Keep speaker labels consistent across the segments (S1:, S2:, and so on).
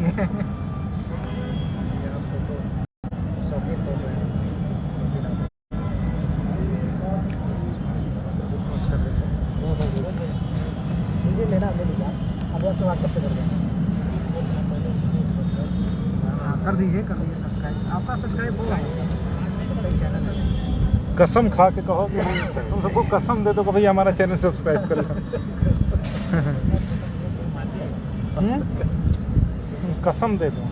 S1: नहीं है। मुझे लेना ले लीजिए अभी आपसे व्हाट्सएप पे कर देंगे। कर दीजिए सब्सक्राइब। आपका सब्सक्राइब होगा चैनल है।
S2: कसम खा के कहो कि तुम सबको कसम दे दो कि भाई हमारा चैनल सब्सक्राइब कर लो। कसम दे दो।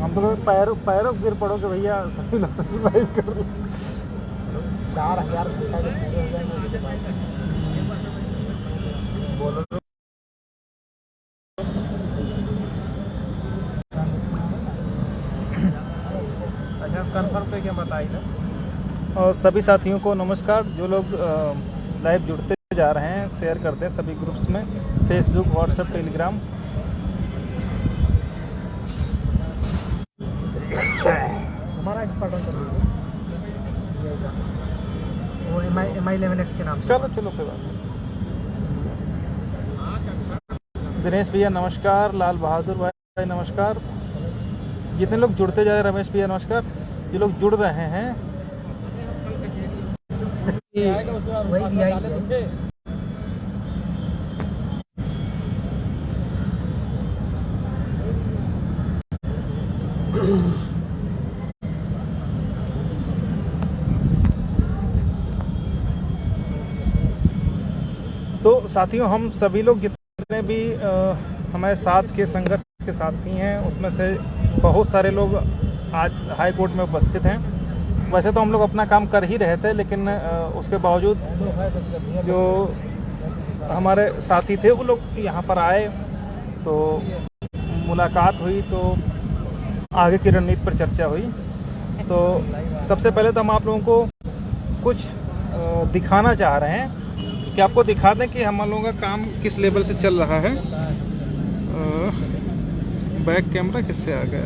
S2: हम तो पैरों गिर पड़ो कि भैया सभी लोग सब्सक्राइब कर लो।
S1: 4000 बोलो कंफर्म पे क्या बताइए ना।
S2: और सभी साथियों को नमस्कार। जो लोग लाइव जुड़ते जा रहे हैं शेयर करते हैं सभी ग्रुप्स में, फेसबुक, व्हाट्सएप, टेलीग्राम।
S1: हमारा एक्सपर्ट कर दीजिए वो MI 11X के नाम से।
S2: चलो कोई बात नहीं। दिनेश भैया नमस्कार, लाल बहादुर भाई नमस्कार। जितने लोग जुड़ते जा रहे हैं, रमेश भैया नमस्कार। जो लोग जुड़ रहे हैं तो साथियों, हम सभी लोग जितने भी हमारे साथ के संघर्ष के साथी हैं, उसमें से बहुत सारे लोग आज हाई कोर्ट में उपस्थित हैं। वैसे तो हम लोग अपना काम कर ही रहे थे, लेकिन उसके बावजूद जो हमारे साथी थे वो लोग यहाँ पर आए, तो मुलाकात हुई, तो आगे की रणनीति पर चर्चा हुई। तो सबसे पहले तो हम आप लोगों को कुछ दिखाना चाह रहे हैं कि आपको दिखा दें कि हम लोगों का काम किस लेवल से चल रहा है। बैक कैमरा किससे आ गया?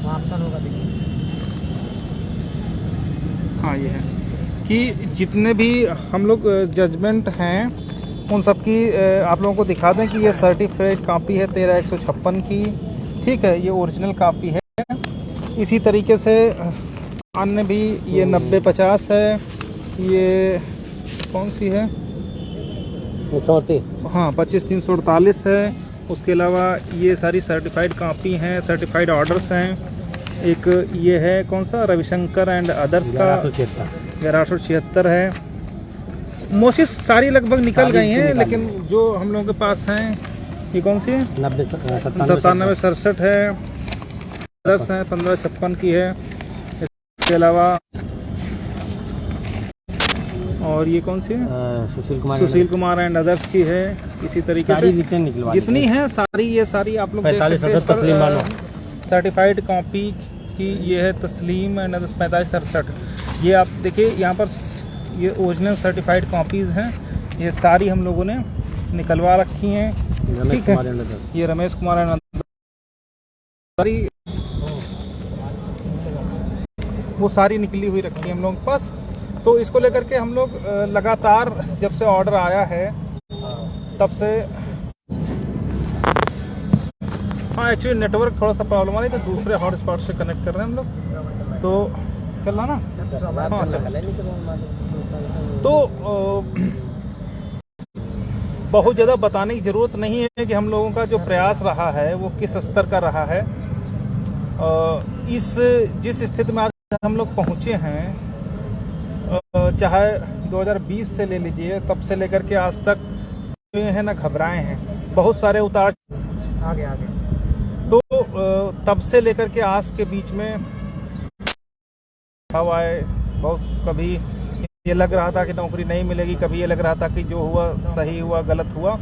S1: ऑप्शन होगा देखिए।
S2: हाँ, ये है कि जितने भी हम लोग जजमेंट हैं उन सब की आप लोगों को दिखा दें कि ये सर्टिफाइड कॉपी है 13/156 की। ठीक है, ये ओरिजिनल कॉपी है। इसी तरीके से अन्य भी ये 90/50 है। ये कौन सी है?
S1: 138।
S2: हाँ, 25/348 है। उसके अलावा ये सारी सर्टिफाइड कॉपी हैं, सर्टिफाइड ऑर्डर्स हैं। एक ये है कौन सा, रविशंकर एंड अदर्स का 1176 है। मोस्टली सारी लगभग निकल गई हैं, लेकिन जो हम लोगों के पास हैं ये कौन सी है? 9767 है। अदर्स है 1556 की है। इसके अलावा और ये कौन सी है? सुशील कुमार एंड अदर्स की है। इसी तरीके से जितनी है सारी, ये सारी आप लोग देख सकते हैं। सर्टिफाइड कॉपी की ये है तस्लीम एंड अदर्स 4567। ये आप देखिए यहाँ पर ये ओरिजिनल सर्टिफाइड कॉपीज हैं। ये सारी हम लोगों ने निकलवा रखी हैं। ठीक है, ये रमेश कुमार एंड सारी वो सारी निकली हुई रखी है हम लोगों के पास। तो इसको लेकर के हम लोग लगातार जब से ऑर्डर आया है तब से, हाँ एक्चुअली नेटवर्क थोड़ा सा प्रॉब्लम आ रही है, तो दूसरे हॉटस्पॉट से कनेक्ट कर रहे हैं हम लोग। तो चल रहा ना? हाँ चल। तो बहुत ज़्यादा बताने की ज़रूरत नहीं है कि हम लोगों का जो प्रयास रहा है वो किस स्तर का रहा है। जिस स्थिति में आज हम लोग पहुँचे हैं, चाहे 2020 से ले लीजिए, तब से लेकर के आज तक है ना घबराए हैं, बहुत सारे उतार आगे। तो तब से लेकर के आज के बीच में हवा है बहुत। कभी ये लग रहा था कि नौकरी नहीं मिलेगी, कभी ये लग रहा था कि जो हुआ सही हुआ गलत हुआ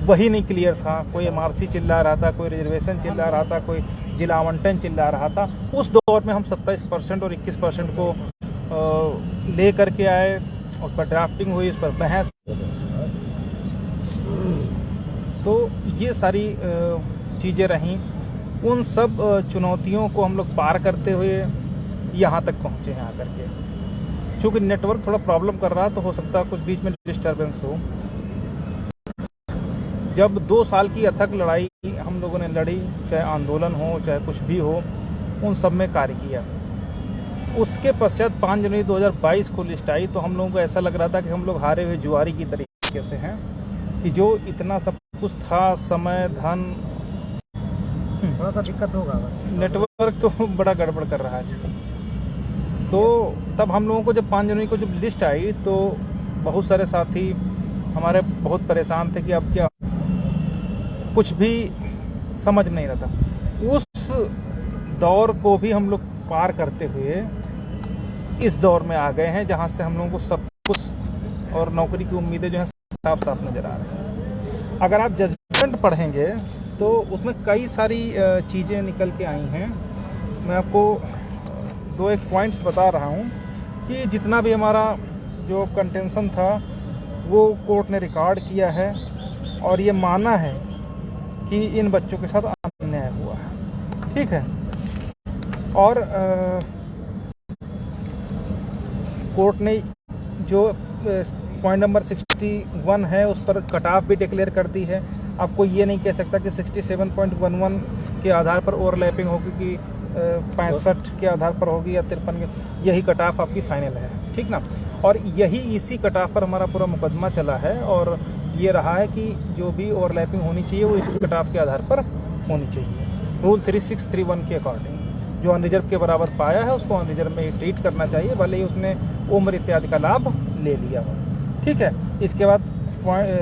S2: वही नहीं क्लियर था। कोई MRC चिल्ला रहा था, कोई रिजर्वेशन चिल्ला रहा था, कोई जिला आवंटन चिल्ला रहा था। उस दौर में हम 27% और 21% को ले करके आए, उस पर ड्राफ्टिंग हुई, उस पर बहस। तो ये सारी चीज़ें रहीं। उन सब चुनौतियों को हम लोग पार करते हुए यहाँ तक पहुँचे हैं आकर के। क्योंकि नेटवर्क थोड़ा प्रॉब्लम कर रहा है, तो हो सकता है कुछ बीच में डिस्टर्बेंस हो। जब 2 साल की अथक लड़ाई हम लोगों ने लड़ी, चाहे आंदोलन हो चाहे कुछ भी हो, उन सब में कार्य किया। उसके पश्चात 5 जनवरी 2022 को लिस्ट आई तो हम लोगों को ऐसा लग रहा था कि हम लोग हारे हुए जुआरी की तरीके से हैं, कि जो इतना सब कुछ था, समय, धन,
S1: थोड़ा सा दिक्कत होगा बस।
S2: नेटवर्क तो बड़ा गड़बड़ कर रहा है। तो तब हम लोगों को जब 5 जनवरी को जब लिस्ट आई तो बहुत सारे साथी हमारे बहुत परेशान थे कि अब क्या, कुछ भी समझ नहीं रहा था। उस दौर को भी हम लोग पार करते हुए इस दौर में आ गए हैं जहां से हम लोगों को सब कुछ और नौकरी की उम्मीदें जो है साफ साफ नजर आ रही हैं। अगर आप जजमेंट पढ़ेंगे तो उसमें कई सारी चीज़ें निकल के आई हैं। मैं आपको 2-1 पॉइंट्स बता रहा हूं कि जितना भी हमारा जो कंटेंशन था वो कोर्ट ने रिकॉर्ड किया है और ये माना है कि इन बच्चों के साथ अन्याय हुआ है। ठीक है। और कोर्ट ने जो पॉइंट नंबर 61 है उस पर कट ऑफ भी डिक्लेयर कर दी है। आपको ये नहीं कह सकता कि 67.11 के आधार पर ओवरलैपिंग होगी कि 65 के आधार पर होगी या 53 के, यही कट ऑफ आपकी फाइनल है। ठीक ना। और यही इसी कट ऑफ पर हमारा पूरा मुकदमा चला है और ये रहा है कि जो भी ओवरलैपिंग होनी चाहिए वो इस कट ऑफ के आधार पर होनी चाहिए। रूल 3631 के अकॉर्डिंग जो अनरिजर्व के बराबर पाया है उसको अनरिजर्व में ट्रीट करना चाहिए, भले ही उसने उम्र इत्यादि का लाभ ले लिया हो। ठीक है। इसके बाद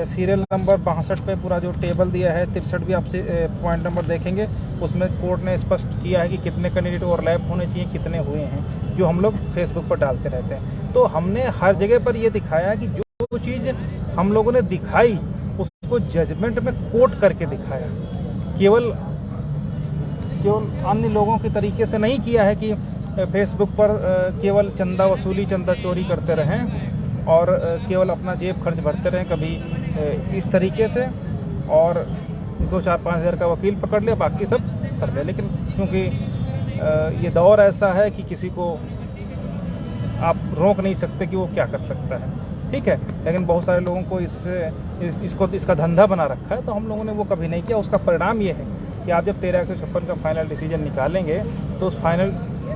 S2: सीरियल नंबर 62 पे पूरा जो टेबल दिया है, 63 भी आपसे पॉइंट नंबर देखेंगे, उसमें कोर्ट ने स्पष्ट किया है कि कितने कैंडिडेट ओवरलैप होने चाहिए, कितने हुए हैं, जो हम लोग फेसबुक पर डालते रहते हैं। तो हमने हर जगह पर ये दिखाया कि जो चीज़ हम लोगों ने दिखाई उसको जजमेंट में कोट करके दिखाया। केवल अन्य लोगों के तरीके से नहीं किया है कि फेसबुक पर केवल चंदा वसूली, चंदा चोरी करते रहें और केवल अपना जेब खर्च भरते रहें, कभी इस तरीके से और 2-4-5 हज़ार का वकील पकड़ लिया, बाकी सब कर लिया। लेकिन क्योंकि ये दौर ऐसा है कि किसी को आप रोक नहीं सकते कि वो क्या कर सकता है। ठीक है। लेकिन बहुत सारे लोगों को इसका धंधा बना रखा है, तो हम लोगों ने वो कभी नहीं किया। उसका परिणाम ये है कि आप जब 1356 का फाइनल डिसीजन निकालेंगे तो उस फाइनल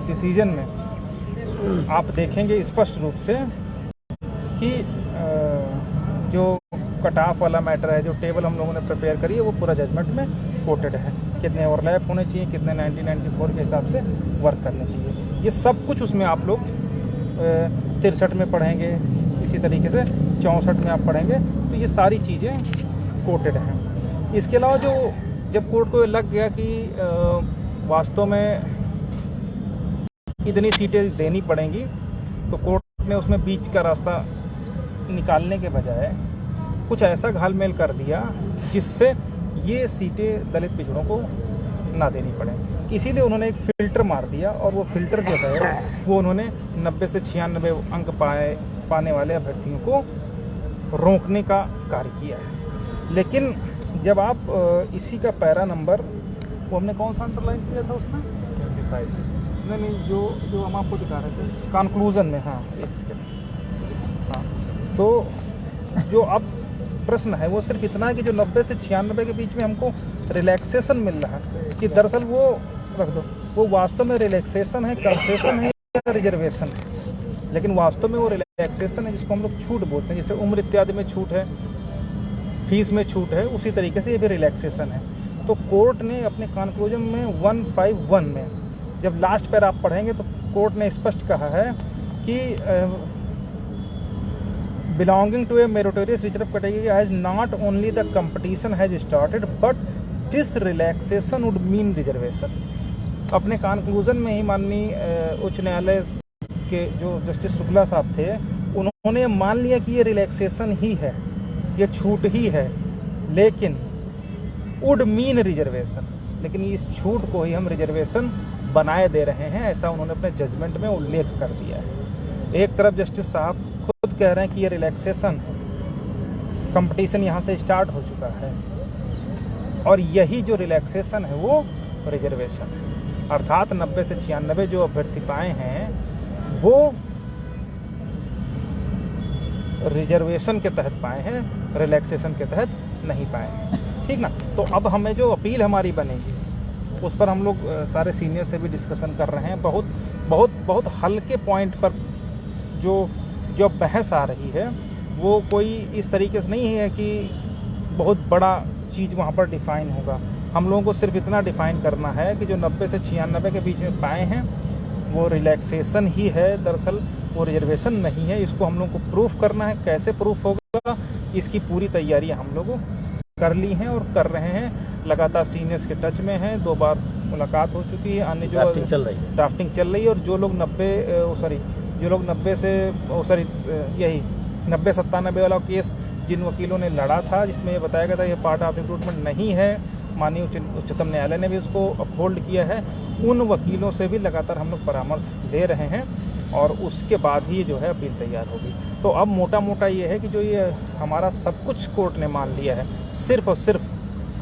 S2: डिसीजन में आप देखेंगे स्पष्ट रूप से कि जो कट ऑफ वाला मैटर है, जो टेबल हम लोगों ने प्रिपेयर करी है, वो पूरा जजमेंट में कोटेड है। कितने ओवरलैप होने चाहिए, कितने 1994 के हिसाब से वर्क करने चाहिए, ये सब कुछ उसमें आप लोग 63 में पढ़ेंगे, इसी तरीके से 64 में आप पढ़ेंगे, तो ये सारी चीज़ें कोटेड हैं। इसके अलावा जो जब कोर्ट को लग गया कि वास्तव में इतनी सीटें देनी पड़ेंगी, तो कोर्ट ने उसमें बीच का रास्ता निकालने के बजाय कुछ ऐसा घालमेल कर दिया जिससे ये सीटें दलित पिछड़ों को ना देनी पड़े। इसीलिए उन्होंने एक फ़िल्टर मार दिया और वो फ़िल्टर जो है वो उन्होंने 90 से 96 अंक पाने वाले अभ्यर्थियों को रोकने का कार्य किया है। लेकिन जब आप इसी का पैरा नंबर, वो हमने कौन सा अंडरलाइन किया था उसमें, 75 नहीं, जो हम आपको दिखा रहे थे कंक्लूजन में, हाँ एक सेकेंड, हाँ, तो जो अब प्रश्न है वो सिर्फ इतना है कि जो 90 से 96 के बीच में हमको रिलैक्सेशन मिल रहा है, कि दरअसल वो रख दो, वो वास्तव में रिलैक्सेशन है, कंसेशन है या रिजर्वेशन है। लेकिन वास्तव में वो रिलैक्सेशन है जिसको हम लोग छूट बोलते हैं। जैसे उम्र इत्यादि में छूट है, फीस में छूट है, उसी तरीके से ये भी रिलैक्सेशन है। तो कोर्ट ने अपने कंक्लूजन में 151 में जब लास्ट पर आप पढ़ेंगे तो कोर्ट ने स्पष्ट कहा है कि belonging to a meritorious reserve category has not only the competition has started but this relaxation would mean reservation। अपने कंक्लूजन में ही माननीय उच्च न्यायालय के जो जस्टिस शुक्ला साहब थे, उन्होंने मान लिया कि ये रिलैक्सेशन ही है, ये छूट ही है, लेकिन वुड मीन रिजर्वेशन, लेकिन इस छूट को ही हम रिजर्वेशन बनाए दे रहे हैं, ऐसा उन्होंने अपने जजमेंट में उल्लेख कर दिया है। एक तरफ जस्टिस साहब खुद कह रहे हैं कि ये रिलैक्सेशन है, कंपटीशन यहाँ से स्टार्ट हो चुका है, और यही जो रिलैक्सेशन है वो रिजर्वेशन है। अर्थात 90 से 96 जो अभ्यर्थी पाए हैं वो रिजर्वेशन के तहत पाए हैं, रिलैक्सेशन के तहत नहीं पाए हैं। ठीक ना। तो अब हमें जो अपील हमारी बनेगी उस पर हम लोग सारे सीनियर से भी डिस्कशन कर रहे हैं। बहुत बहुत बहुत हल्के पॉइंट पर जो बहस आ रही है वो कोई इस तरीके से नहीं है कि बहुत बड़ा चीज़ वहाँ पर डिफ़ाइन होगा। हम लोगों को सिर्फ इतना डिफ़ाइन करना है कि जो 90 से 96 के बीच में पाए हैं वो रिलैक्सेशन ही है, दरअसल वो रिजर्वेशन नहीं है। इसको हम लोगों को प्रूफ करना है। कैसे प्रूफ होगा, इसकी पूरी तैयारियां हम लोगों कर ली हैं और कर रहे हैं। लगातार सीनियर्स के टच में हैं, 2 बार मुलाकात हो चुकी है। अन्य जो ड्राफ्टिंग चल रही है और जो लोग 90-97 वाला केस जिन वकीलों ने लड़ा था, जिसमें ये बताया गया था ये पार्ट ऑफ रिक्रूटमेंट नहीं है, माननीय उच्चतम न्यायालय ने भी उसको अपहोल्ड किया है, उन वकीलों से भी लगातार हम लोग परामर्श ले रहे हैं और उसके बाद ही जो है अपील तैयार होगी। तो अब मोटा ये है कि जो ये हमारा सब कुछ कोर्ट ने मान लिया है, सिर्फ और सिर्फ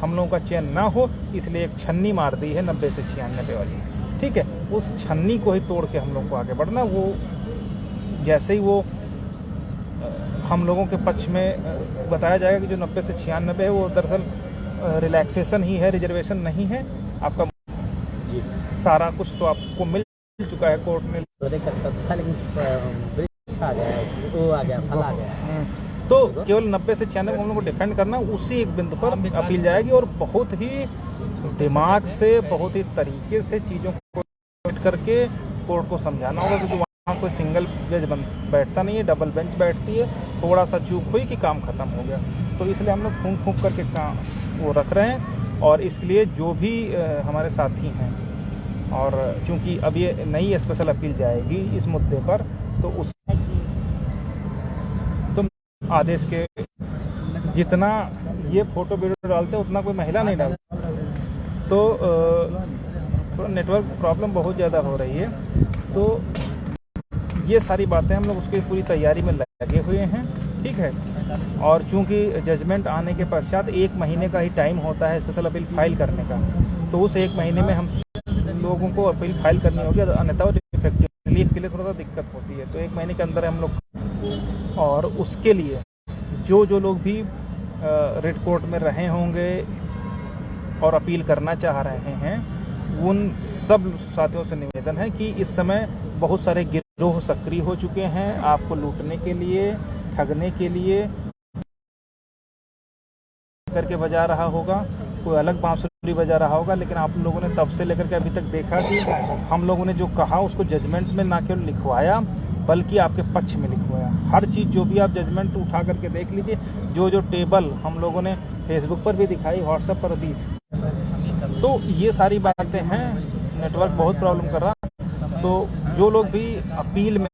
S2: हम लोगों का चयन ना हो इसलिए एक छन्नी मार दी है 90 से 96 वाली। ठीक है, उस छन्नी को ही तोड़ के हम लोग को आगे बढ़ना। वो जैसे ही वो हम लोगों के पक्ष में बताया जाएगा कि जो 90 से 96 है वो दरअसल रिलैक्सेशन ही है, रिजर्वेशन नहीं है। आपका सारा कुछ तो आपको मिल चुका है कोर्ट में, तो केवल 90 से 96 हम लोग को डिफेंड करना, उसी एक बिंदु पर अपील जाएगी और बहुत ही दिमाग से, बहुत ही तरीके से चीज़ों को करके कोर्ट को समझाना होगा, क्योंकि वहाँ कोई सिंगल बेंच बैठता नहीं है, डबल बेंच बैठती है। थोड़ा सा चूक हुई कि काम खत्म हो गया, तो इसलिए हम लोग फूंक करके काम वो रख रहे हैं। और इसके लिए जो भी हमारे साथी हैं, और चूंकि अब ये नई स्पेशल अपील जाएगी इस मुद्दे पर, तो उस आदेश के जितना ये फोटो वीडियो डालते उतना कोई महिला नहीं डालती, तो नेटवर्क प्रॉब्लम बहुत ज़्यादा हो रही है। तो ये सारी बातें हम लोग उसकी पूरी तैयारी में लगे हुए हैं। ठीक है, और चूंकि जजमेंट आने के पश्चात 1 महीने का ही टाइम होता है स्पेशल अपील फाइल करने का, तो उस 1 महीने में हम लोगों को अपील फाइल करनी होगी, अन्यथा इफेक्टिव रिलीफ के लिए थोड़ा सा दिक्कत होती है। तो 1 महीने के अंदर हम लोग, और उसके लिए जो लोग भी रेड कोर्ट में रहे होंगे और अपील करना चाह रहे हैं, उन सब साथियों से निवेदन है कि इस समय बहुत सारे गिरोह सक्रिय हो चुके हैं आपको लूटने के लिए, ठगने के लिए करके बजा रहा होगा, कोई अलग बांसुरी बजा रहा होगा, लेकिन आप लोगों ने तब से लेकर के अभी तक देखा कि हम लोगों ने जो कहा उसको जजमेंट में ना केवल लिखवाया बल्कि आपके पक्ष में लिखवाया। हर चीज़ जो भी आप जजमेंट उठा करके देख लीजिए, जो टेबल हम लोगों ने फेसबुक पर भी दिखाई, व्हाट्सएप पर भी, तो ये सारी बातें हैं। नेटवर्क बहुत प्रॉब्लम कर रहा, तो जो लोग भी अपील में,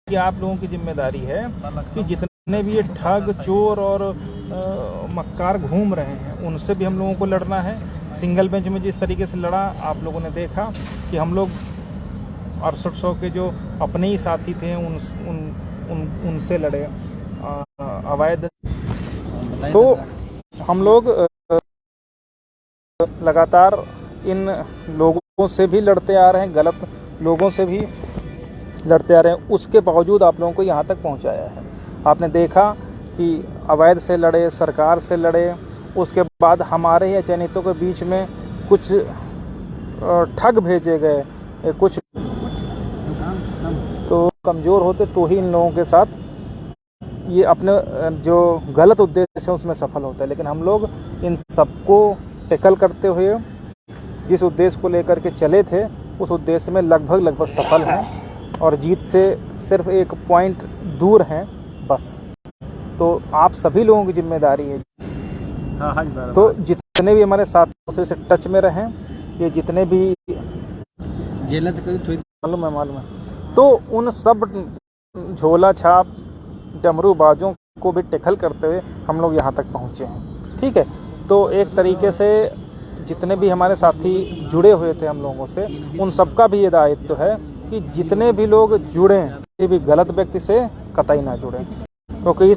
S2: कि आप लोगों की जिम्मेदारी है कि जितने भी ये ठग, चोर और मक्कार घूम रहे हैं उनसे भी हम लोगों को लड़ना है। सिंगल बेंच में जिस तरीके से लड़ा आप लोगों ने देखा कि हम लोग 6800 के जो अपने ही साथी थे उनसे लड़े अवैध। तो हम लोग लगातार इन लोगों से भी लड़ते आ रहे हैं, गलत लोगों से भी लड़ते आ रहे हैं, उसके बावजूद आप लोगों को यहाँ तक पहुँचाया है। आपने देखा कि अवैध से लड़े, सरकार से लड़े, उसके बाद हमारे ही चयनितों के बीच में कुछ ठग भेजे गए, कुछ तो कमज़ोर होते तो ही इन लोगों के साथ ये अपने जो गलत उद्देश्य है उसमें सफल होता है। लेकिन हम लोग इन सबको टैकल करते हुए जिस उद्देश्य को लेकर के चले थे उस उद्देश्य में लगभग सफल हैं और जीत से सिर्फ 1 पॉइंट दूर हैं बस। तो आप सभी लोगों की जिम्मेदारी है। तो जितने भी हमारे साथियों से टच में रहें, ये जितने भी जेल से मालूम है, तो उन सब झोला छाप डमरूबाजों को भी टैकल करते हुए हम लोग यहाँ तक पहुँचे हैं। ठीक है, तो एक तरीके से जितने भी हमारे साथी जुड़े हुए थे हम लोगों से, उन सबका भी ये दायित्व है कि जितने भी लोग जुड़ें, किसी भी गलत व्यक्ति से कतई ना जुड़ें, क्योंकि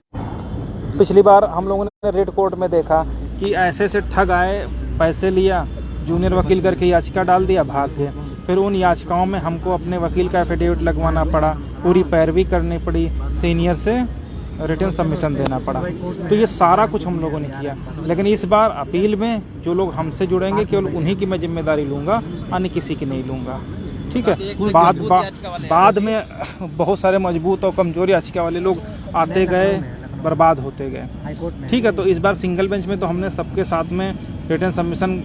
S2: पिछली बार हम लोगों ने रेड कोर्ट में देखा कि ऐसे ठग आए, पैसे लिया, जूनियर वकील करके याचिका डाल दिया, भाग गए। फिर उन याचिकाओं में हमको अपने वकील का एफिडेविट लगवाना पड़ा, पूरी पैरवी करनी पड़ी, सीनियर से रिटर्न सबमिशन देना पड़ा। तो ये सारा कुछ हम लोगों ने किया। लेकिन इस बार अपील में जो लोग हमसे जुड़ेंगे केवल उन्हीं की मैं जिम्मेदारी लूँगा, अन्य किसी की नहीं लूँगा। ठीक है। बाद में बहुत सारे मजबूत और कमजोर याचिका वाले लोग आते गए, बर्बाद होते गए। ठीक है। तो इस बार सिंगल बेंच में तो हमने सबके साथ में रिटर्न सबमिशन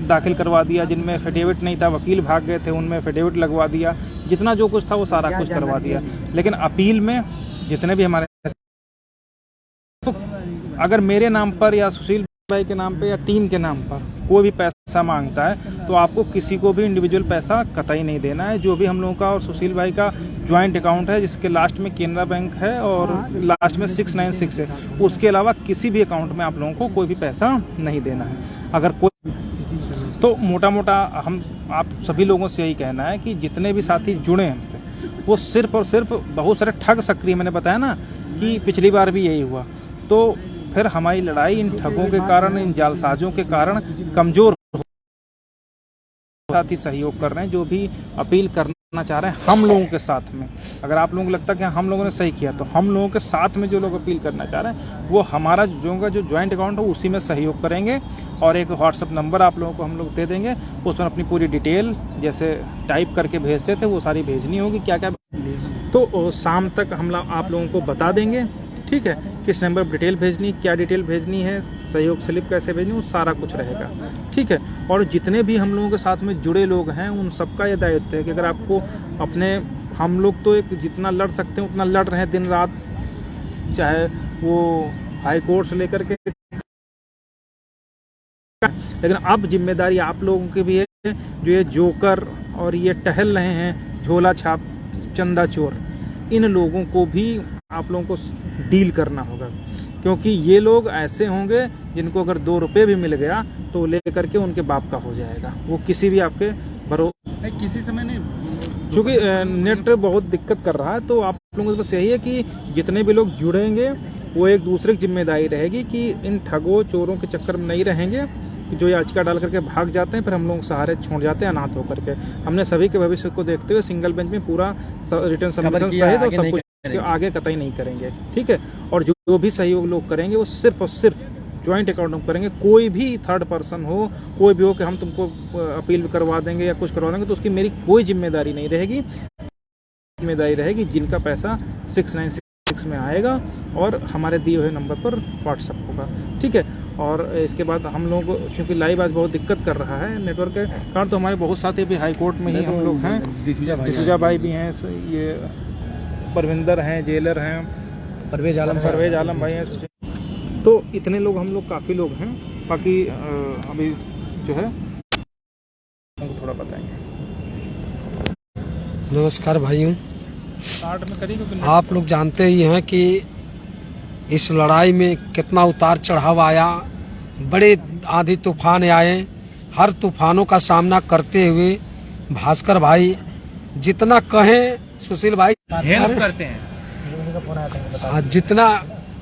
S2: दाखिल करवा दिया। जिनमें एफिडेविट नहीं था, वकील भाग गए थे, उनमें एफिडेविट लगवा दिया। जितना जो कुछ था वो सारा कुछ करवा दिया। लेकिन अपील में जितने भी हमारे, तो अगर मेरे नाम पर या सुशील भाई के नाम पे या टीम के नाम पर कोई भी पैसा मांगता है तो आपको किसी को भी इंडिविजुअल पैसा कतई नहीं देना है। जो भी हम लोगों का और सुशील भाई का ज्वाइंट अकाउंट है, जिसके लास्ट में केनरा बैंक है और लास्ट में 696 है, उसके अलावा किसी भी अकाउंट में आप लोगों को कोई भी पैसा नहीं देना है। अगर कोई तो मोटा मोटा हम आप सभी लोगों से यही कहना है कि जितने भी साथी जुड़े हैं हमसे, वो सिर्फ और सिर्फ बहुत सारे ठग सक्रिय, मैंने बताया ना कि पिछली बार भी यही हुआ। तो फिर हमारी लड़ाई इन ठगों के कारण, इन जालसाजों के कारण कमजोर साथ ही सहयोग कर रहे हैं। जो भी अपील करना चाह रहे हैं हम लोगों के साथ में, अगर आप लोगों को लगता है कि हम लोगों ने सही किया, तो हम लोगों के साथ में जो लोग अपील करना चाह रहे हैं वो हमारा जो ज्वाइंट अकाउंट है उसी में सहयोग करेंगे। और एक व्हाट्सअप नंबर आप लोगों को हम लोग दे देंगे, उसमें अपनी पूरी डिटेल जैसे टाइप करके भेजते थे वो सारी भेजनी होगी, क्या क्या। तो शाम तक हम आप लोगों को बता देंगे। ठीक है। किस नंबर पर डिटेल भेजनी, क्या डिटेल भेजनी है, सहयोग स्लिप कैसे भेजनी, वो सारा कुछ रहेगा। ठीक है। और जितने भी हम लोगों के साथ में जुड़े लोग हैं उन सबका ये दायित्व है कि अगर आपको अपने, हम लोग तो एक जितना लड़ सकते हैं उतना लड़ रहे हैं दिन रात, चाहे वो हाई कोर्ट से लेकर के, लेकिन अब जिम्मेदारी आप लोगों की भी है। जो ये जोकर और ये टहल रहे हैं झोला छाप चंदा चोर, इन लोगों को भी आप लोगों को डील करना होगा, क्योंकि ये लोग ऐसे होंगे जिनको अगर 2 रुपये भी मिल गया तो लेकर के उनके बाप का हो जाएगा। वो किसी भी आपके
S1: किसी समय नहीं,
S2: क्योंकि नेट बहुत दिक्कत कर रहा है। तो आप लोगों को बस यही है कि जितने भी लोग जुड़ेंगे वो एक दूसरे की जिम्मेदारी रहेगी कि इन ठगों चोरों के चक्कर में नहीं रहेंगे, जो याचिका डाल करके भाग जाते हैं, फिर हम लोग सहारे छोड़ जाते हैं अनाथ होकर के। हमने सभी के भविष्य को देखते हुए सिंगल बेंच में पूरा रिटर्न सबमिशन सहित और सब कुछ आगे कतई नहीं करेंगे। ठीक है। और जो भी सहयोग लोग करेंगे वो सिर्फ और सिर्फ ज्वाइंट अकाउंट में करेंगे। कोई भी थर्ड पर्सन हो, कोई भी हो कि हम तुमको अपील करवा देंगे या कुछ करवा देंगे, तो उसकी मेरी कोई जिम्मेदारी नहीं रहेगी। जिम्मेदारी रहेगी जिनका पैसा 696 में आएगा और हमारे दिए हुए नंबर पर व्हाट्सअप होगा। ठीक है। और इसके बाद हम लोगों को, क्योंकि लाइव आज बहुत दिक्कत कर रहा है नेटवर्क के कारण, तो हमारे बहुत साथी भी हाई कोर्ट में ही हम लोग हैं। दिसूजा भाई भी हैं, ये परविंदर हैं, जेलर हैं, परवेज आलम भाई हैं। तो इतने लोग, हम लोग काफ़ी लोग हैं। बाकी अभी जो है हमको थोड़ा बताएंगे।
S3: नमस्कार भाइयों,
S2: स्टार्ट में करिए।
S3: आप लोग जानते ही हैं कि इस लड़ाई में कितना उतार चढ़ाव आया, बड़े आंधी तूफान आए। हर तूफानों का सामना करते हुए भास्कर भाई जितना कहें, सुशील भाई हेल्प करते हैं, जितना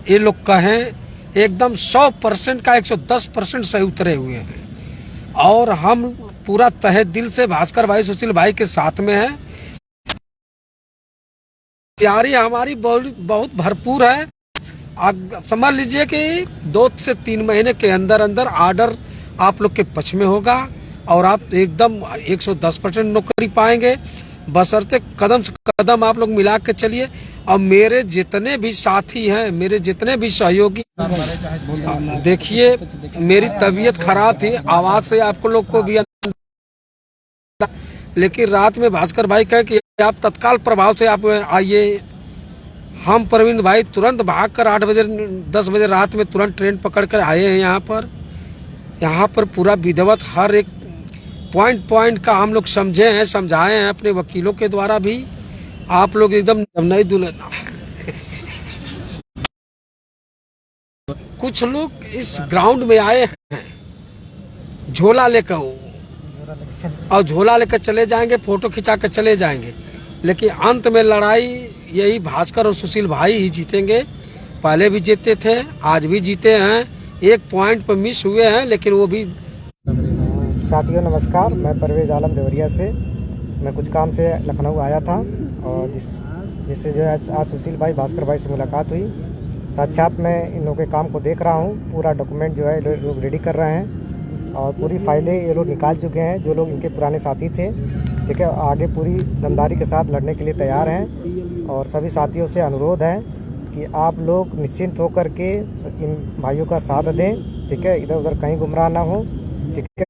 S3: ये लोग कहें एकदम 100% का 110% सही उतरे हुए हैं। और हम पूरा तहे दिल से भास्कर भाई, सुशील भाई के साथ में हैं। तैयारी हमारी बहुत भरपूर है। समझ लीजिए कि 2 से 3 महीने के अंदर अंदर ऑर्डर आप लोग के पक्ष में होगा और आप एकदम 110% नौकरी पाएंगे। बशर्ते कदम से कदम आप लोग मिला के चलिए। और मेरे जितने भी साथी हैं, मेरे जितने भी सहयोगी, देखिए मेरी तबीयत खराब थी, आवाज से आपको लोग को भी, लेकिन रात में भास्कर भाई कहे कि आप तत्काल प्रभाव से आप आइए। हम प्रवीण भाई तुरंत भागकर 8 बजे 10 बजे रात में तुरंत ट्रेन पकड़ कर आए हैं यहाँ पर पूरा विधिवत हर एक पॉइंट का हम लोग समझे हैं, समझाए हैं अपने वकीलों के द्वारा भी। आप लोग एकदम नई दुल्हन कुछ लोग इस ग्राउंड में आए हैं झोला लेकर, और झोला लेकर चले जाएंगे, फोटो खिंचा कर चले जाएंगे, लेकिन अंत में लड़ाई यही भास्कर और सुशील भाई ही जीतेंगे। पहले भी जीते थे, आज भी जीते हैं। एक पॉइंट पर मिस हुए हैं, लेकिन वो भी
S1: साथियों नमस्कार, मैं परवेज आलम देवरिया से। मैं कुछ काम से लखनऊ आया था और जिससे जो है आज सुशील भाई, भास्कर भाई से मुलाकात हुई। साक्षात मैं इन लोगों के काम को देख रहा हूँ। पूरा डॉक्यूमेंट जो है लोग रेडी कर रहे हैं और पूरी फाइलें ये लोग निकाल चुके हैं, जो लोग इनके पुराने साथी थे। ठीक है, आगे पूरी दमदारी के साथ लड़ने के लिए तैयार हैं और सभी साथियों से अनुरोध है कि आप लोग निश्चिंत होकर के इन भाइयों का साथ दें। ठीक है, इधर उधर कहीं गुमराह ना हो। ठीक है,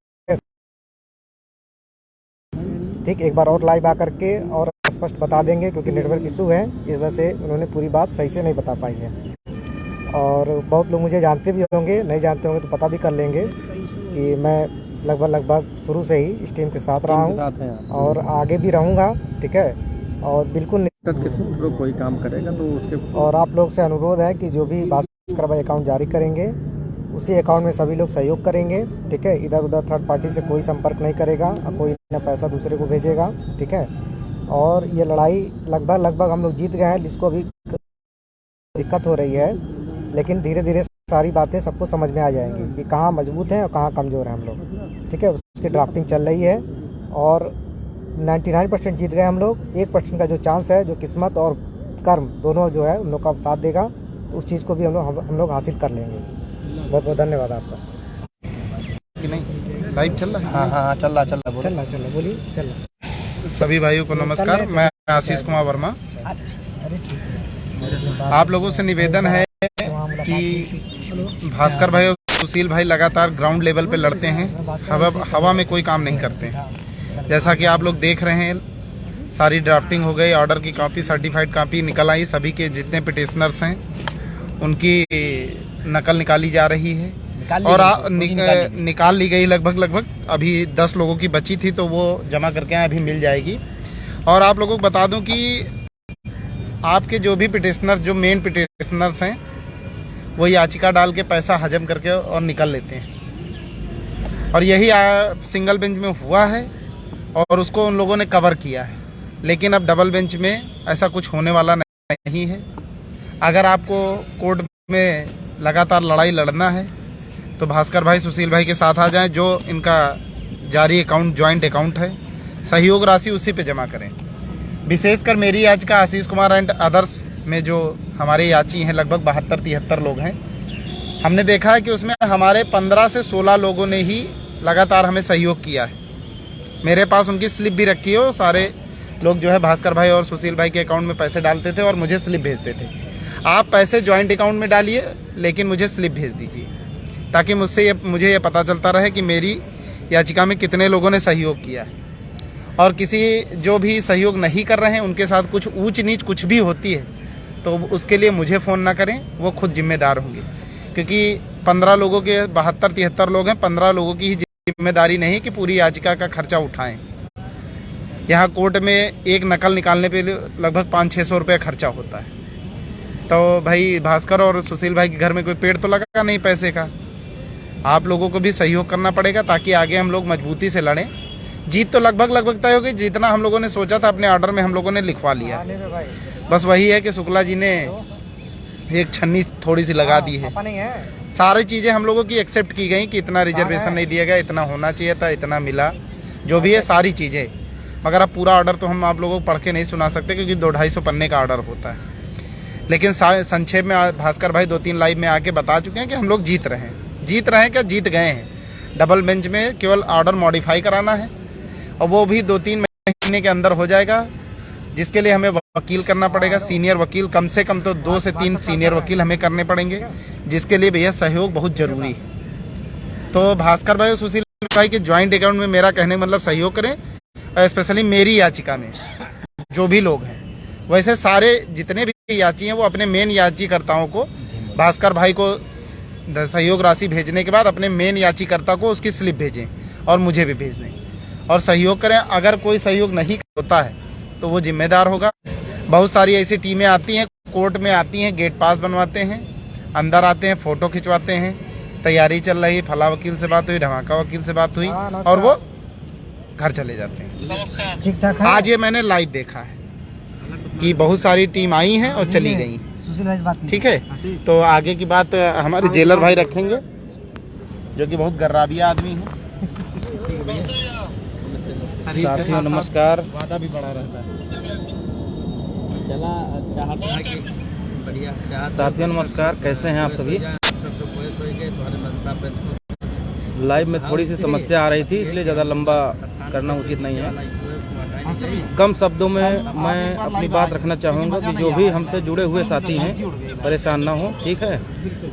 S1: ठीक, एक बार और लाइव आकर के और स्पष्ट बता देंगे, क्योंकि नेटवर्क इशू है, इस वजह से उन्होंने पूरी बात सही से नहीं बता पाई है। और बहुत लोग मुझे जानते भी होंगे, नहीं जानते होंगे तो पता भी कर लेंगे कि मैं लगभग शुरू से ही इस टीम के साथ रहा हूँ और आगे भी रहूँगा। ठीक है, और बिल्कुल
S4: कोई काम करेगा तो उसके
S1: और आप लोग से अनुरोध है कि जो भी भास्कर भाई अकाउंट जारी करेंगे उसी अकाउंट में सभी लोग सहयोग करेंगे। ठीक है, इधर उधर थर्ड पार्टी से कोई संपर्क नहीं करेगा और कोई ना पैसा दूसरे को भेजेगा। ठीक है, और ये लड़ाई लगभग हम लोग जीत गए हैं, जिसको अभी दिक्कत हो रही है, लेकिन धीरे धीरे सारी बातें सबको समझ में आ जाएंगी कि कहाँ मजबूत हैं और कहाँ कमज़ोर हैं हम लोग। ठीक है, उसकी ड्राफ्टिंग चल रही है और 99% जीत गए हम लोग। 1% का जो चांस है, जो किस्मत और कर्म दोनों जो है उन लोग का साथ देगा, तो उस चीज़ को भी हम लोग हासिल कर लेंगे। बहुत बहुत धन्यवाद आपका।
S5: कि नहीं लाइव चल रहा है?
S4: हाँ चल रहा
S1: बोलिए, चल रहा।
S5: सभी भाइयों को नमस्कार, मैं आशीष कुमार वर्मा। आप लोगों से निवेदन है कि भास्कर भाई और सुशील भाई लगातार ग्राउंड लेवल पे लड़ते हैं, हवा में कोई काम नहीं करते हैं। जैसा कि आप लोग देख रहे हैं, सारी ड्राफ्टिंग हो गई, ऑर्डर की कॉपी, सर्टिफाइड कॉपी निकल आई, सभी के जितने पिटिशनर्स हैं उनकी नकल निकाली जा रही है और निकाल ली गई लगभग। अभी 10 लोगों की बची थी तो वो जमा करके अभी मिल जाएगी। और आप लोगों को बता दूं कि आपके जो भी पिटिशनर्स, जो मेन पिटिशनर्स हैं, वो याचिका डाल के पैसा हजम करके और निकल लेते हैं। और यही सिंगल बेंच में हुआ है और उसको उन लोगों ने कवर किया है। लेकिन अब डबल बेंच में ऐसा कुछ होने वाला नहीं है। अगर आपको कोर्ट में लगातार लड़ाई लड़ना है तो भास्कर भाई, सुशील भाई के साथ आ जाएं। जो इनका जारी अकाउंट, ज्वाइंट अकाउंट है, सहयोग राशि उसी पे जमा करें। विशेषकर मेरी याचिका आशीष कुमार एंड अदर्स में जो हमारे याची हैं, लगभग 72-73 लोग हैं, हमने देखा है कि उसमें हमारे 15 से 16 लोगों ने ही लगातार हमें सहयोग किया है। मेरे पास उनकी स्लिप भी रखी है। सारे लोग जो है भास्कर भाई और सुशील भाई के अकाउंट में पैसे डालते थे और मुझे स्लिप भेजते थे। आप पैसे ज्वाइंट अकाउंट में डालिए, लेकिन मुझे स्लिप भेज दीजिए, ताकि मुझे ये पता चलता रहे कि मेरी याचिका में कितने लोगों ने सहयोग किया है। और किसी जो भी सहयोग नहीं कर रहे हैं उनके साथ कुछ ऊंच नीच कुछ भी होती है तो उसके लिए मुझे फ़ोन ना करें, वो खुद जिम्मेदार होंगे। क्योंकि 15 लोगों के 72-73 लोग हैं, 15 लोगों की ही जिम्मेदारी नहीं कि पूरी याचिका का खर्चा उठाएं। यहाँ कोर्ट में एक नकल निकालने पे लगभग 500-600 रुपये खर्चा होता है। तो भाई भास्कर और सुशील भाई के घर में कोई पेड़ तो लगा नहीं पैसे का। आप लोगों को भी सहयोग करना पड़ेगा ताकि आगे हम लोग मजबूती से लड़ें। जीत तो लगभग तय हो गई। जितना हम लोगों ने सोचा था अपने ऑर्डर में हम लोगों ने लिखवा लिया। बस वही है कि शुक्ला जी ने एक छन्नी थोड़ी सी लगा दी है। सारी चीज़ें हम लोगों की एक्सेप्ट की गई कि इतना रिजर्वेशन नहीं दिया गया, इतना होना चाहिए था, इतना मिला, जो भी है सारी चीज़ें। मगर अब पूरा ऑर्डर तो हम आप लोगों को पढ़ के नहीं सुना सकते, क्योंकि 200-250 पन्ने का ऑर्डर होता है। लेकिन संक्षेप में भास्कर भाई 2-3 लाइव में आके बता चुके हैं कि हम लोग जीत रहे हैं क्या, जीत गए हैं। डबल बेंच में केवल ऑर्डर मॉडिफाई कराना है और वो भी 2-3 महीने के अंदर हो जाएगा, जिसके लिए हमें वकील करना पड़ेगा, सीनियर वकील। कम से कम तो 2 से 3 सीनियर वकील हमें करने पड़ेंगे, जिसके लिए भैया सहयोग बहुत जरूरी है। तो भास्कर भाई और सुशील भाई के ज्वाइंट अकाउंट में मेरा कहने मतलब सहयोग करें, स्पेशली मेरी याचिका में जो भी लोग हैं। वैसे सारे जितने भी याची हैं वो अपने मेन याचीकर्ताओं को, भास्कर भाई को सहयोग राशि भेजने के बाद अपने मेन याचीकर्ता को उसकी स्लिप भेजें और मुझे भी भेज दें और सहयोग करें। अगर कोई सहयोग नहीं होता है तो वो जिम्मेदार होगा। बहुत सारी ऐसी टीमें आती हैं, कोर्ट में आती हैं, गेट पास बनवाते हैं, अंदर आते हैं, फोटो खिंचवाते हैं, तैयारी चल रही, फला वकील से बात हुई, धमाका वकील से बात हुई और वो घर चले जाते हैं।
S1: ठीक ठाक है।
S5: आज ये मैंने लाइव देखा है कि बहुत सारी टीम आई हैं और चली गई। ठीक है, तो आगे की बात हमारे जेलर भाई रखेंगे, जो कि बहुत गर्राबिया आदमी है।
S6: साथियों नमस्कार।
S5: वादा भी बड़ा रहता है।
S6: साथियों नमस्कार, कैसे हैं आप सभी। लाइव में थोड़ी सी समस्या आ रही थी, इसलिए ज़्यादा लंबा करना उचित नहीं है। कम शब्दों में मैं अपनी बात रखना चाहूँगा कि जो भी हमसे जुड़े हुए साथी हैं परेशान ना हो, ठीक है।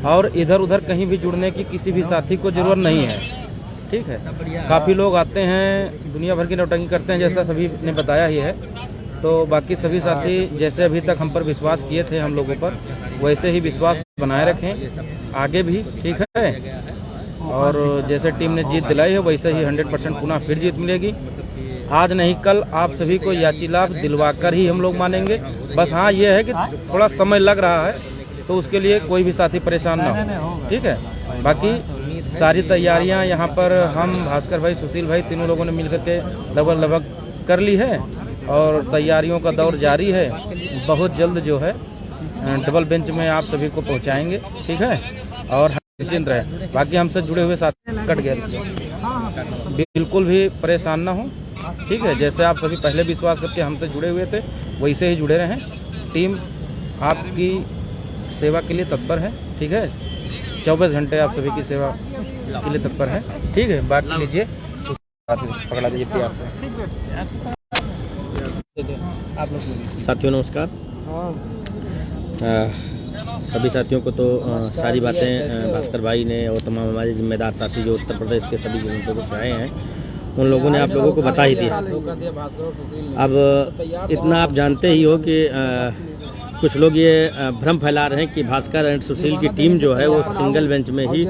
S6: और इधर उधर कहीं भी जुड़ने की किसी भी साथी को जरूरत नहीं है, ठीक है। काफ़ी लोग आते हैं, दुनिया भर की नौटंकी करते हैं, जैसा सभी ने बताया ही है। तो बाकी सभी साथी जैसे अभी तक हम पर विश्वास किए थे हम लोगों पर, वैसे ही विश्वास बनाए रखें आगे भी, ठीक है। और जैसे टीम ने जीत दिलाई है वैसे ही 100% पुनः फिर जीत मिलेगी। आज नहीं कल आप सभी को याची लाभ दिलवाकर ही हम लोग मानेंगे। बस हाँ ये है कि थोड़ा समय लग रहा है, तो उसके लिए कोई भी साथी परेशान ना हो, ठीक है। बाकी सारी तैयारियां यहाँ पर हम भास्कर भाई, सुशील भाई तीनों लोगों ने मिलकर के लगभग कर ली है और तैयारियों का दौर जारी है। बहुत जल्द जो है डबल बेंच में आप सभी को पहुँचाएंगे, ठीक है। और निश्चिंत रहे, बाकी हमसे जुड़े हुए साथी कट गए बिल्कुल भी परेशान ना हो, ठीक है। जैसे आप सभी पहले विश्वास करके हमसे जुड़े हुए थे वैसे ही जुड़े रहें। टीम आपकी सेवा के लिए तत्पर है, ठीक है। 24 घंटे आप सभी की सेवा के लिए तत्पर है, ठीक है। बात लीजिए, पकड़ा दीजिए प्यार से। आप लोग
S4: साथियों नमस्कार। सभी साथियों को तो सारी बातें भास्कर भाई ने और तमाम हमारे जिम्मेदार साथी जो उत्तर प्रदेश के सभी जिलों से आए हैं उन लोगों ने आप लोगों को बता ही दिया। अब इतना आप जानते ही हो कि कुछ लोग ये भ्रम फैला रहे हैं कि भास्कर एंड सुशील की टीम जो है वो सिंगल बेंच में ही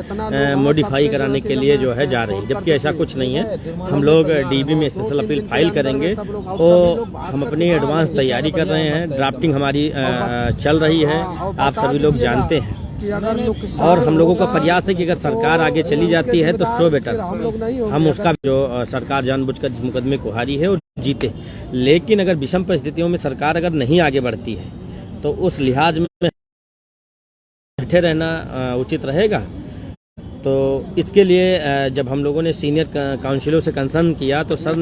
S4: मॉडिफाई कराने के लिए जो है जा रही है, जबकि ऐसा कुछ नहीं है। हम लोग डीबी में स्पेशल अपील फाइल करेंगे, तो हम अपनी एडवांस तैयारी कर रहे हैं। ड्राफ्टिंग हमारी चल रही है, आप सभी लोग जानते हैं। और हम लोगों का प्रयास है कि अगर सरकार आगे चली जाती है तो सो बेटर हम उसका जो सरकार जानबूझकर जिस मुकदमे को हारी है वो जीते। लेकिन अगर विषम परिस्थितियों में सरकार अगर नहीं आगे बढ़ती है तो उस लिहाज में बैठे रहना उचित रहेगा। तो इसके लिए जब हम लोगों ने सीनियर काउंसिलों से कंसर्न किया तो सर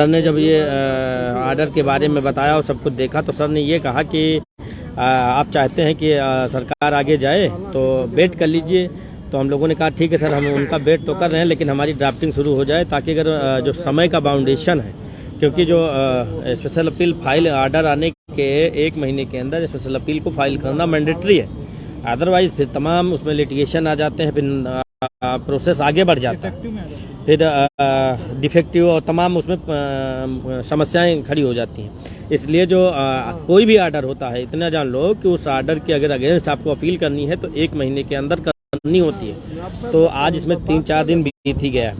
S4: ने जब ये आर्डर के बारे में बताया और सब कुछ देखा तो सर ने ये कहा कि आप चाहते हैं कि सरकार आगे जाए तो वेट कर लीजिए। तो हम लोगों ने कहा ठीक है सर, हम उनका वेट तो कर रहे हैं, लेकिन हमारी ड्राफ्टिंग शुरू हो जाए ताकि अगर जो समय का बाउंडेशन है, क्योंकि जो स्पेशल अपील फाइल आर्डर आने के 1 महीने के अंदर स्पेशल अपील को फाइल करना मैंडेटरी है। अदरवाइज फिर तमाम उसमें लिटिगेशन आ जाते हैं, फिर प्रोसेस आगे बढ़ जाता है, फिर डिफेक्टिव और तमाम उसमें समस्याएं खड़ी हो जाती हैं। इसलिए जो कोई भी आर्डर होता है, इतना जान लो कि उस आर्डर के अगर अगेंस्ट आपको अपील करनी है तो 1 महीने के अंदर करनी होती है। तो आज इसमें 3-4 दिन बीत ही गया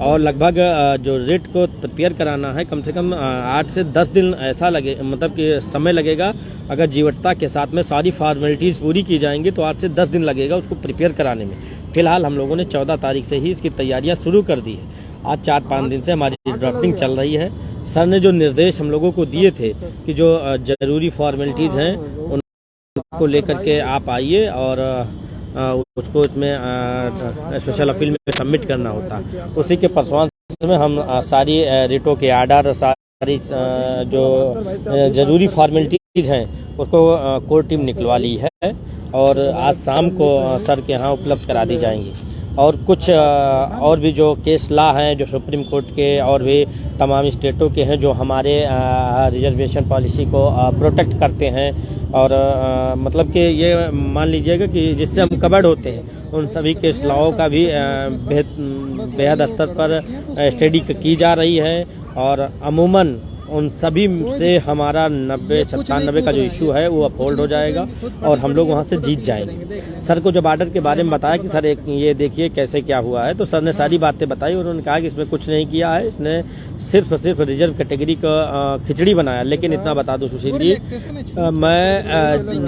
S4: और लगभग जो रिट को प्रिपेयर कराना है कम से कम 8 से 10 दिन ऐसा लगे, मतलब कि समय लगेगा। अगर जीवटता के साथ में सारी फॉर्मेलिटीज़ पूरी की जाएंगी तो 8 से 10 दिन लगेगा उसको प्रिपेयर कराने में। फिलहाल हम लोगों ने 14 तारीख से ही इसकी तैयारियां शुरू कर दी है। आज 4-5 दिन से हमारी ड्राफ्टिंग चल रही है। सर ने जो निर्देश हम लोगों को दिए थे कि जो जरूरी फॉर्मेलिटीज़ हैं उनको लेकर के आप आइए और उसको इसमें स्पेशल अपील में सबमिट करना होता, उसी के परफॉर्मेंस में हम सारी रिटों के आर्डर, सारी जो जरूरी फॉर्मेलिटीज हैं उसको कोर्ट टीम निकलवा ली है और आज शाम को सर के यहाँ उपलब्ध करा दी जाएंगी। और कुछ और भी जो केस लॉ हैं जो सुप्रीम कोर्ट के और भी तमाम स्टेटों के हैं जो हमारे रिजर्वेशन पॉलिसी को प्रोटेक्ट करते हैं और मतलब कि ये मान लीजिएगा कि जिससे हम कवर्ड होते हैं उन सभी केस लॉओं का भी बेहद स्तर पर स्टडी की जा रही है। और अमूमन उन सभी से हमारा 90-97 का जो इशू है वो अपहोल्ड हो जाएगा और हम लोग वहाँ से जीत जाएंगे। सर को जब आर्डर के बारे में बताया कि सर ये देखिए कैसे क्या हुआ है, तो सर ने सारी बातें बताई और उन्होंने कहा कि इसमें कुछ नहीं किया है, इसने सिर्फ और सिर्फ रिजर्व कैटेगरी का खिचड़ी बनाया। लेकिन इतना बता दूं सुशील जी, मैं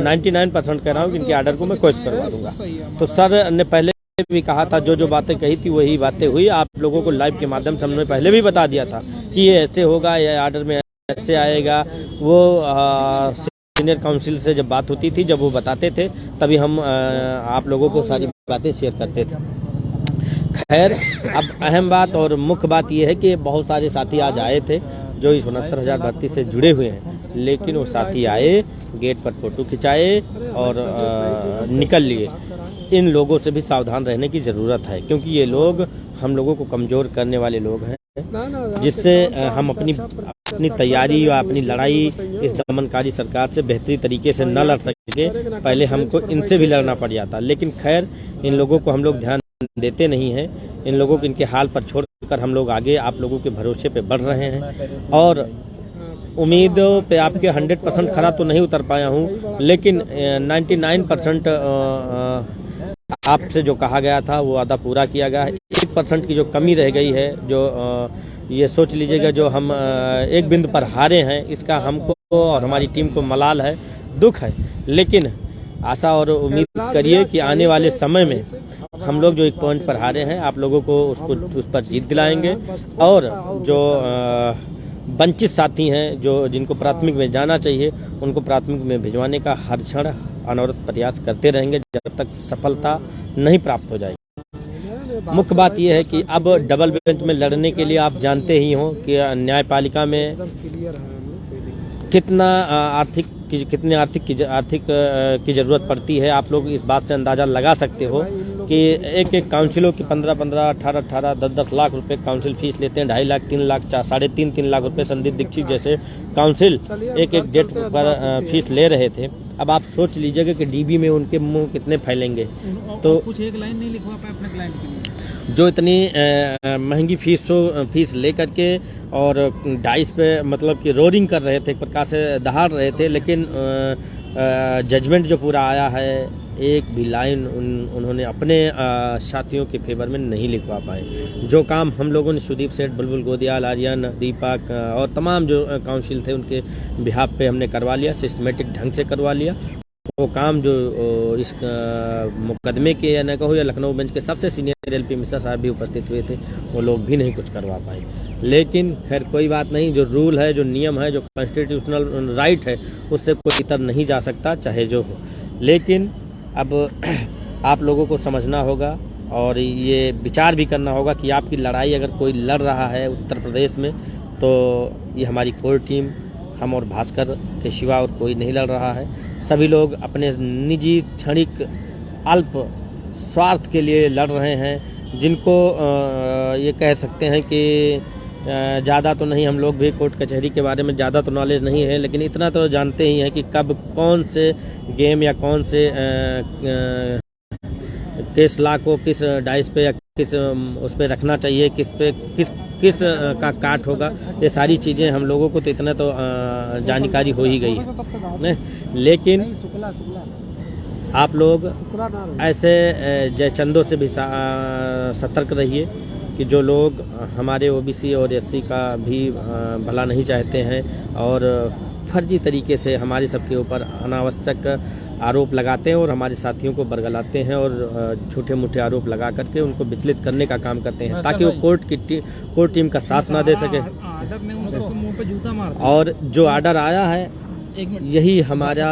S4: 99% कह रहा हूँ कि इनके आर्डर को मैं क्वेश्चन करवा दूंगा। तो सर ने पहले भी कहा था, जो बातें कही थी वही बातें हुई। आप लोगों को लाइव के माध्यम से हमने पहले भी बता दिया था कि ये ऐसे होगा, ये आर्डर में ऐसे आएगा। वो सीनियर काउंसिल से जब बात होती थी, जब वो बताते थे, तभी हम आप लोगों को सारी बातें शेयर करते थे। खैर, अब अहम बात और मुख्य बात यह है कि बहुत सारे साथी आज आए थे जो इस 69,000 भर्ती से जुड़े हुए हैं, लेकिन वो साथी आए, गेट पर फोटो खिंचाए और निकल लिए। इन लोगों से भी सावधान रहने की ज़रूरत है, क्योंकि ये लोग हम लोगों को कमज़ोर करने वाले लोग हैं, जिससे हम अपनी तैयारी या अपनी लड़ाई इस दमनकारी सरकार से बेहतरी तरीके से न लड़ सके। पहले हमको इनसे भी लड़ना पड़ जाता, लेकिन खैर इन लोगों को हम लोग ध्यान देते नहीं हैं। इन लोगों को इनके हाल पर छोड़कर हम लोग आगे आप लोगों के भरोसे पे बढ़ रहे हैं। और उम्मीदों पे आपके 100% खरा तो नहीं उतर पाया हूँ, लेकिन 99% आपसे जो कहा गया था वो वादा पूरा किया गया है। 1% की जो कमी रह गई है, जो ये सोच लीजिएगा जो हम एक बिंदु पर हारे हैं, इसका हमको और हमारी टीम को मलाल है, दुख है। लेकिन आशा और उम्मीद करिए कि आने वाले समय में हम लोग जो एक पॉइंट पर हारे हैं, आप लोगों को उस पर जीत दिलाएंगे। और जो वंचित साथी हैं, जो जिनको प्राथमिक में जाना चाहिए, उनको प्राथमिक में भिजवाने का हर क्षण अनवरत प्रयास करते रहेंगे जब तक सफलता नहीं प्राप्त हो जाएगी। मुख्य बात यह है कि अब डबल बेंच में लड़ने के लिए आप जानते ही हो कि न्यायपालिका में कितनी आर्थिक की जरूरत पड़ती है। आप लोग इस बात से अंदाजा लगा सकते हो कि एक काउंसिलों की 15-15, 18-18, 10-10 लाख रुपए काउंसिल फीस लेते हैं। 2.5 लाख, 3 लाख, 3.5 लाख रुपए संदीप दीक्षित जैसे काउंसिल एक जेट पर फीस ले रहे थे। अब आप सोच लीजिएगा कि डीबी में उनके मुंह कितने फैलेंगे। तो
S2: कुछ एक लाइन नहीं लिखवा पाए अपने क्लाइंट के लिए,
S4: जो इतनी महंगी फीस लेकर के और डाइस पे मतलब कि रोरिंग कर रहे थे, एक प्रकार से दहाड़ रहे थे। लेकिन जजमेंट जो पूरा आया है, एक भी लाइन उन्होंने अपने साथियों के फेवर में नहीं लिखवा पाए। जो काम हम लोगों ने सुदीप सेठ, बुलबुल गोदियाल, आर्यन, दीपक और तमाम जो काउंसिल थे उनके बिहाफ पे हमने करवा लिया, सिस्टमेटिक ढंग से करवा लिया। वो काम जो इस मुकदमे के या न कहो या लखनऊ बेंच के सबसे सीनियर एलपी मिश्रा साहब भी उपस्थित हुए थे, वो लोग भी नहीं कुछ करवा पाए। लेकिन खैर कोई बात नहीं, जो रूल है, जो नियम है, जो कॉन्स्टिट्यूशनल राइट है, उससे कोई इतर नहीं जा सकता, चाहे जो हो। लेकिन अब आप लोगों को समझना होगा और ये विचार भी करना होगा कि आपकी लड़ाई अगर कोई लड़ रहा है उत्तर प्रदेश में, तो ये हमारी कोर टीम, हम और भास्कर के सिवा और कोई नहीं लड़ रहा है। सभी लोग अपने निजी क्षणिक अल्प स्वार्थ के लिए लड़ रहे हैं, जिनको ये कह सकते हैं कि ज़्यादा तो नहीं, हम लोग भी कोर्ट कचहरी के बारे में ज़्यादा तो नॉलेज नहीं है, लेकिन इतना तो जानते ही हैं कि कब कौन से गेम या कौन से किस लॉ को किस डाइस पे या किस उस पे रखना चाहिए, किस का काट होगा। ये सारी चीज़ें हम लोगों को तो इतना तो जानकारी हो ही गई है। लेकिन आप लोग ऐसे जयचंदों से भी सतर्क रहिए कि जो लोग हमारे ओबीसी और एससी का भी भला नहीं चाहते हैं और फर्जी तरीके से हमारे सबके ऊपर अनावश्यक आरोप लगाते हैं और हमारे साथियों को बरगलाते हैं और झूठे मूठे आरोप लगा करके उनको विचलित करने का काम करते हैं, ताकि वो कोर्ट टीम का साथ ना दे सके। और जो आर्डर आया है, यही हमारा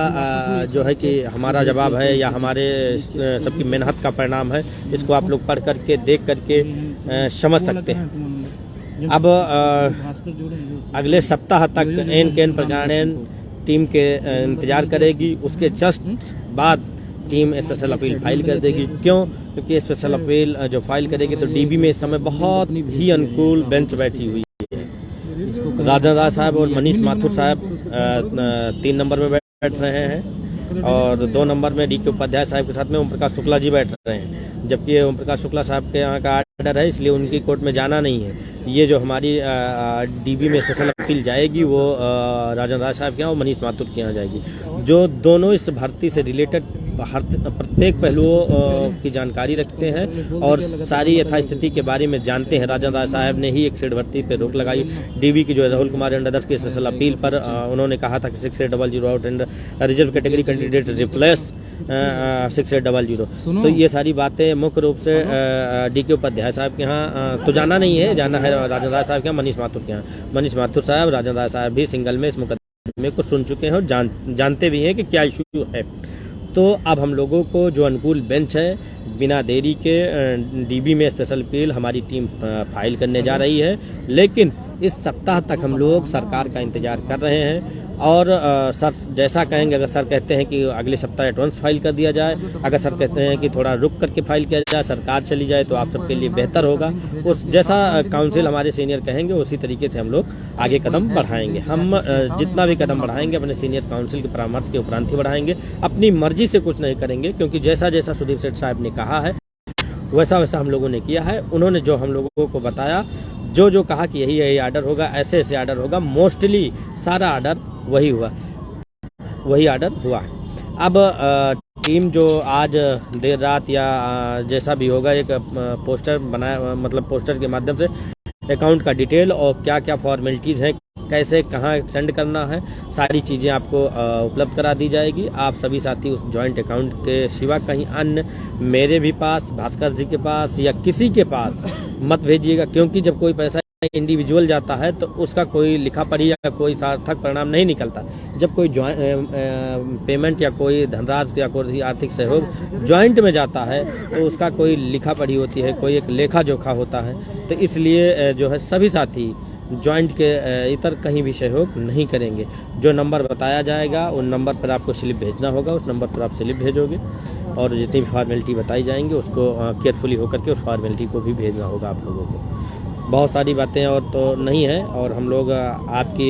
S4: जो है कि हमारा जवाब है या हमारे सबकी मेहनत का परिणाम है। इसको आप लोग पढ़ करके, देख करके समझ सकते हैं। अब अगले सप्ताह तक एन प्रकारण टीम के इंतजार करेगी। उसके जस्ट बाद टीम स्पेशल अपील फाइल कर देगी। क्यों? क्योंकि स्पेशल अपील जो फाइल करेगी तो डीबी में इस समय बहुत ही अनुकूल बेंच बैठी हुई है। राजन राय साहब और मनीष माथुर साहब 3 नंबर में बैठ रहे हैं और 2 नंबर में डीके उपाध्याय साहब के साथ में ओम प्रकाश शुक्ला जी बैठ रहे हैं। जबकि ओम प्रकाश शुक्ला साहब के यहाँ का आर्डर है, इसलिए उनकी कोर्ट में जाना नहीं है। ये जो हमारी डीबी में स्पेशल अपील जाएगी वो राजन राय साहब के यहाँ और मनीष माथुर के यहाँ जाएगी, जो दोनों इस भर्ती से रिलेटेड प्रत्येक पहलुओं की जानकारी रखते हैं और सारी यथास्थिति के बारे में जानते हैं। राजन राय साहब ने ही एक सीट भर्ती पर रोक लगाई। डीबी की जो है राहुल कुमार एंड अदर्स की स्पेशल अपील पर उन्होंने कहा था कि 6800 out and reserve category candidate replace 6800। तो ये सारी बातें मुख्य रूप से डीके उपाध्याय साहब के यहाँ तो जाना नहीं है, जाना है राजन राय साहब के यहाँ, मनीष माथुर के यहाँ। मनीष माथुर साहब, राजन राय साहब भी सिंगल में इस मुकदमे को सुन चुके हैं और जानते भी हैं कि क्या इशू है। तो अब हम लोगों को जो अनुकूल बेंच है, बिना देरी के डीबी में स्पेशल अपील हमारी टीम फाइल करने जा रही है। लेकिन इस सप्ताह तक हम लोग सरकार का इंतजार कर रहे हैं और सर जैसा कहेंगे, अगर सर कहते हैं कि अगले सप्ताह एडवांस फाइल कर दिया जाए, अगर सर कहते हैं कि थोड़ा रुक करके फाइल किया जाए, सरकार चली जाए, तो आप सबके लिए बेहतर होगा। उस जैसा काउंसिल हमारे सीनियर कहेंगे उसी तरीके से हम लोग आगे कदम बढ़ाएंगे। हम जितना भी कदम बढ़ाएंगे अपने सीनियर काउंसिल के परामर्श के उपरांत ही बढ़ाएंगे, अपनी मर्जी से कुछ नहीं करेंगे, क्योंकि जैसा जैसा सुदीप सेठ साहब ने कहा है वैसा वैसा हम लोगों ने किया है। उन्होंने जो हम लोगों को बताया, जो जो कहा कि यही यही आर्डर होगा, ऐसे ऐसे आर्डर होगा, मोस्टली सारा आर्डर वही आर्डर हुआ है। अब टीम जो आज देर रात या जैसा भी होगा एक पोस्टर बनाया, मतलब पोस्टर के माध्यम से अकाउंट का डिटेल और क्या क्या फॉर्मेलिटीज़ हैं, कैसे कहाँ सेंड करना है, सारी चीज़ें आपको उपलब्ध करा दी जाएगी। आप सभी साथी उस जॉइंट अकाउंट के सिवा कहीं अन्य मेरे भी पास, भास्कर जी के पास या किसी के पास मत भेजिएगा, क्योंकि जब कोई पैसा इंडिविजुअल जाता है तो उसका कोई लिखा पढ़ी या कोई सार्थक परिणाम नहीं निकलता। जब कोई पेमेंट या कोई धनराशि या कोई आर्थिक सहयोग ज्वाइंट में जाता है तो उसका कोई लिखा पढ़ी होती है, कोई एक लेखा जोखा होता है। तो इसलिए जो है सभी साथी ज्वाइंट के इतर कहीं भी सहयोग नहीं करेंगे। जो नंबर बताया जाएगा उन नंबर पर आपको स्लिप भेजना होगा, उस नंबर पर आप स्लिप भेजोगे और जितनी भी फॉर्मेलिटी बताई जाएंगी उसको केयरफुली होकर के उस फॉर्मेलिटी को भी भेजना होगा आप लोगों को। बहुत सारी बातें और तो नहीं है, और हम लोग आपकी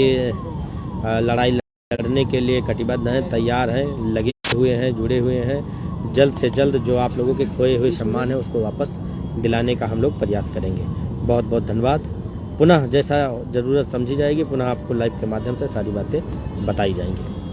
S4: लड़ाई लड़ने के लिए कटिबद्ध हैं, तैयार हैं, लगे हुए हैं, जुड़े हुए हैं। जल्द से जल्द जो आप लोगों के खोए हुए सम्मान है उसको वापस दिलाने का हम लोग प्रयास करेंगे। बहुत बहुत धन्यवाद। पुनः जैसा ज़रूरत समझी जाएगी पुनः आपको लाइव के माध्यम से सारी बातें बताई जाएंगी।